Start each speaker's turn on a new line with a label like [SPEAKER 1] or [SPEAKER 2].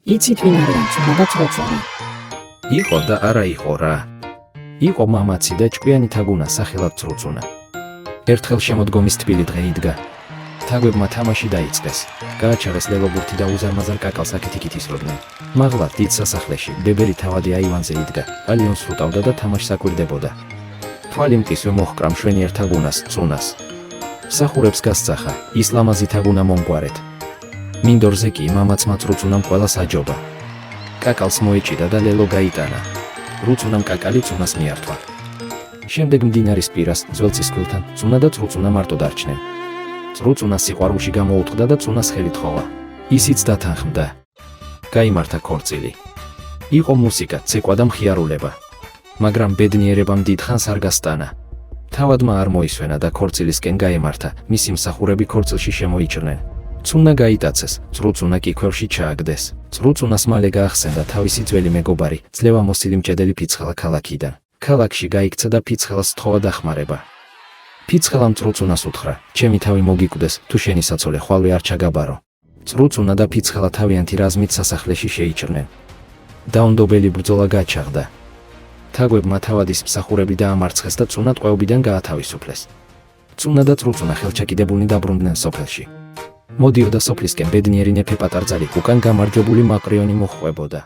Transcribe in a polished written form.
[SPEAKER 1] იცით ვინ არიან წუნა და წროწუნა?
[SPEAKER 2] იყო და არა იყო რა. იყო მამაცი და ჭკვიანი თაგუნა სახელად წრუწუნა. ერთხელ შემოდგომის თბილი დღე იდგა. თაგვებმა თამაში დაიწყეს. გააჩაღეს ლელობურთი და უზარმაზარ კაკალს აქეთ-იქით ისროდნენ. მაღლა დიდ სასახლეში ბებერი თავადი აივანზე იდგა. ალიონს უტავდა და თამაშს აკვირდებოდა. თვალი მტისვე მოჰკრა მშვენიერ თაგუნას, წუნას. მსახურებს გასწახა, ის ლამაზი თაგუნა მომგვარეთ. მინდორზე კი მამაცმა წრუწუნამ ყველას აჯობა. კაკალს მოეჭიდა და ლელო გაიტანა. რუწუნამ კაკალი წუნას მიართვა. შემდეგ მდინარის პირას, ძველ წისქვილთან, წუნა და წრუწუნა მარტო დარჩნენ. წრუწუნა სიყვარულში გამოუთხდა და წუნას ხელით ხოვა. ისიც დათანხმდა. გაიმართა ქორწილი. იყო მუსიკა, ცეკვა და მხიარულება. მაგრამ ბედნიერებამ დიდხანს არ გასტანა. თავადმა არ მოისვენა და ქორწილისკენ გაემართა, მისი მსახურები ქორწილში შემოიჭრნენ. წუნა გაიტაცეს, წრუწუნა კი ქვევრში ჩააგდეს. წრუწუნას მალე გაახსენდა თავისი ძველი მეგობარი, ძლევამოსილი მჭედელი ფიცხელა ქალაქიდან. ქალაქში გაიქცა და ფიცხელას სთხოვა დახმარება. ფიცხელამ წრუწუნას უთხრა, ჩემი თავი მოგიკვდეს, თუ შენი საცოლე ხვალვე არ ჩაგაბარო. წრუწუნა და ფიცხელა თავიანთი რაზმით სასახლეში შეიჭრნენ. დაუნდობელი ბრძოლა გაჩაღდა. თაგვებმა თავადის მსახურები დაამარცხეს და წუნა ტყვეობიდან გაათავისუფლეს. წუნა და წრუწუნა ხელჩაკიდებულნი დაბრუნდნენ სოფელში. მოდიოდა სოფლისკენ ბედნიერი ნეფე პატარძალი უკან გამარჯვებული მაყრიონი მოჰყვებოდა.